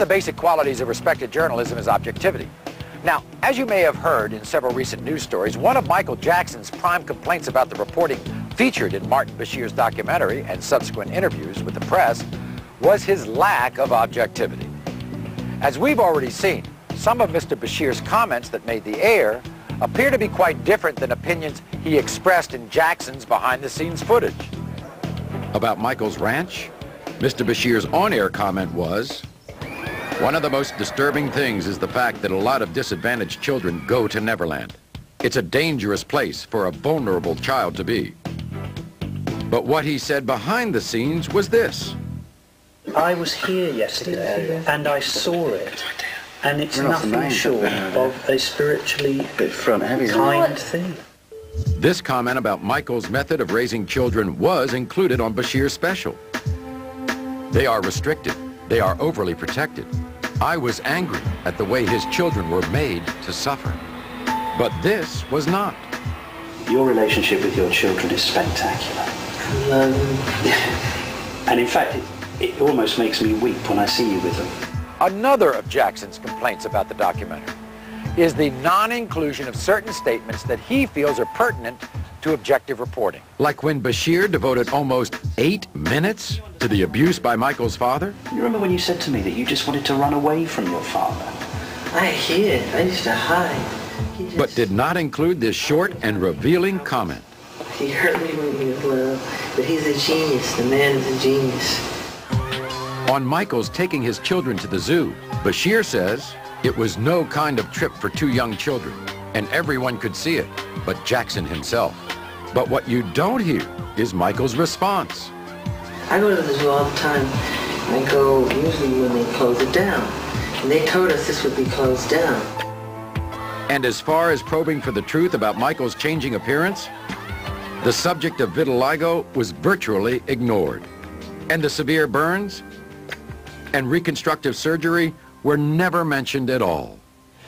the basic qualities of respected journalism is objectivity. Now, as you may have heard in several recent news stories, one of Michael Jackson's prime complaints about the reporting featured in Martin Bashir's documentary and subsequent interviews with the press was his lack of objectivity. As we've already seen, some of Mr. Bashir's comments that made the air appear to be quite different than opinions he expressed in Jackson's behind-the-scenes footage. About Michael's ranch, Mr. Bashir's on-air comment was, "One of the most disturbing things is the fact that a lot of disadvantaged children go to Neverland. It's a dangerous place for a vulnerable child to be." But what he said behind the scenes was this. I was here yesterday and I saw it, and it's nothing short of a spiritually kind thing. This comment about Michael's method of raising children was included on Bashir's special. They are restricted. They are overly protected. I was angry at the way his children were made to suffer. But this was not. Your relationship with your children is spectacular. And in fact, it almost makes me weep when I see you with them. Another of Jackson's complaints about the documentary is the non-inclusion of certain statements that he feels are pertinent to objective reporting. Like when Bashir devoted almost 8 minutes to the abuse by Michael's father? You remember when you said to me that you just wanted to run away from your father? I hid. I used to hide. But did not include this short and revealing comment. He hurt me when he was little, but he's a genius. The man is a genius. On Michael's taking his children to the zoo, Bashir says it was no kind of trip for 2 young children, and everyone could see it, but Jackson himself. But what you don't hear is Michael's response. I go to the zoo all the time. I go usually when they close it down. And they told us this would be closed down. And as far as probing for the truth about Michael's changing appearance, the subject of vitiligo was virtually ignored. And the severe burns and reconstructive surgery were never mentioned at all.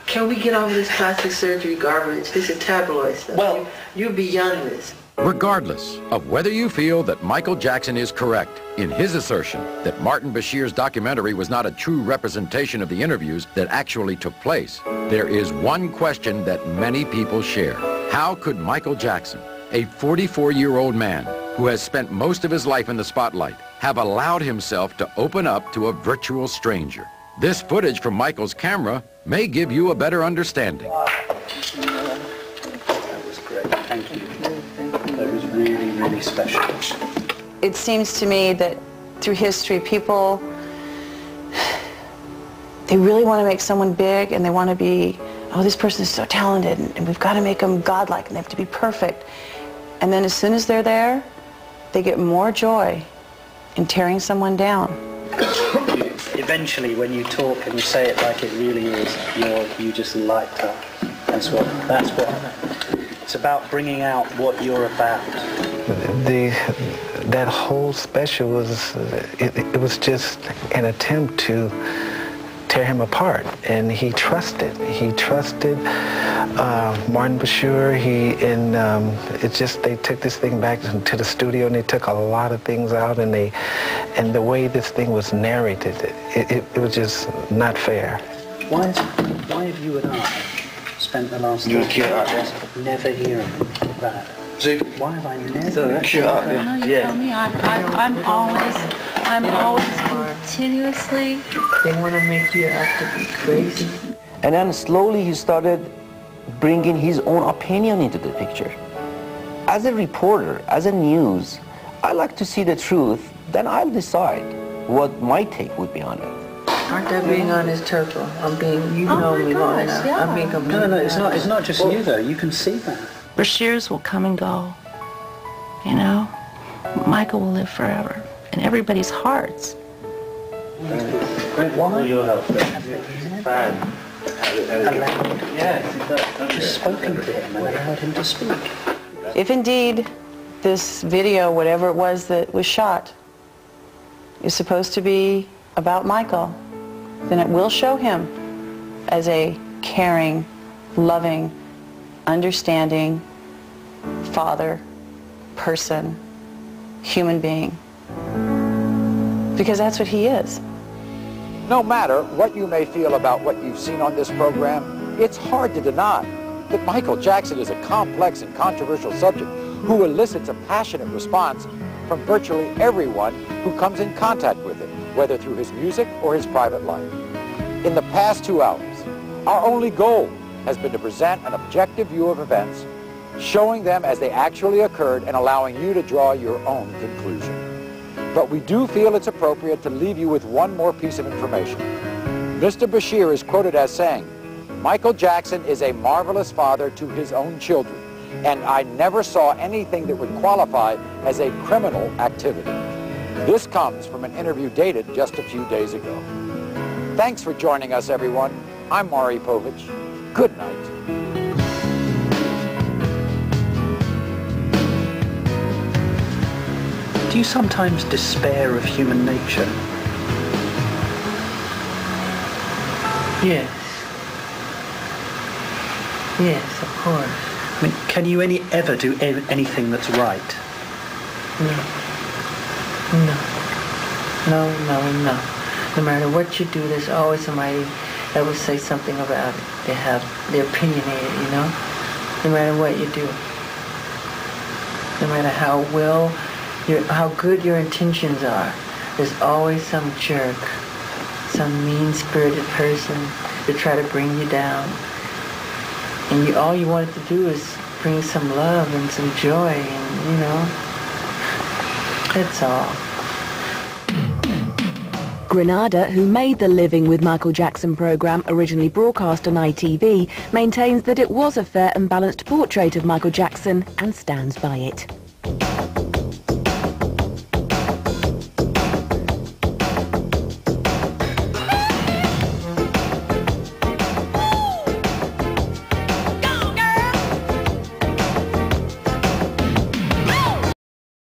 Can we get over this plastic surgery garbage? This is tabloid stuff. Well, you're beyond this. Regardless of whether you feel that Michael Jackson is correct in his assertion that Martin Bashir's documentary was not a true representation of the interviews that actually took place, there is one question that many people share. How could Michael Jackson, a 44-year-old man who has spent most of his life in the spotlight, have allowed himself to open up to a virtual stranger? This footage from Michael's camera may give you a better understanding. That was great. Thank you. That was really, really special. It seems to me that through history, people, they really want to make someone big, and they want to be, oh, this person is so talented, and we've got to make them godlike, and they have to be perfect. And then as soon as they're there, they get more joy in tearing someone down. Eventually, when you talk and you say it like it really is, you just light up. That's what. It's about bringing out what you're about. That whole special was, it was just an attempt to tear him apart, and he trusted Martin Bashir. They took this thing back to the studio, and they took a lot of things out, and the way this thing was narrated, it was just not fair. Why have you and I spent the last never hearing that? Why have I never? I'm always continuously. They want to make you out to be crazy. And then slowly he started bringing his own opinion into the picture. As a reporter, as a news, I like to see the truth, then I'll decide what my take would be on it. Aren't that being honest, Turtle? You know me long enough. Yeah. I'm being completely No, it's not just you though. You can see that. Bashirs will come and go, you know? Michael will live forever in everybody's hearts. Why? Your help. Just spoken to him and allowed him to speak. If indeed this video, whatever it was that was shot, is supposed to be about Michael, then it will show him as a caring, loving, understanding father, person, human being. Because that's what he is. No matter what you may feel about what you've seen on this program, it's hard to deny that Michael Jackson is a complex and controversial subject who elicits a passionate response from virtually everyone who comes in contact with him, whether through his music or his private life. In the past 2 hours, our only goal has been to present an objective view of events, showing them as they actually occurred and allowing you to draw your own conclusion. But we do feel it's appropriate to leave you with one more piece of information. Mr. Bashir is quoted as saying, "Michael Jackson is a marvelous father to his own children, and I never saw anything that would qualify as a criminal activity." This comes from an interview dated just a few days ago. Thanks for joining us, everyone. I'm Maury Povich. Good night. Do you sometimes despair of human nature? Yes. Yes, of course. I mean, can you ever do anything that's right? No. No. No matter what you do, there's always somebody that will say something about it. They're opinionated, you know? No matter what you do. No matter how good your intentions are, there's always some jerk, some mean-spirited person to try to bring you down. And all you wanted to do is bring some love and some joy, and, you know, that's all. Granada, who made the Living with Michael Jackson program originally broadcast on ITV, maintains that it was a fair and balanced portrait of Michael Jackson and stands by it.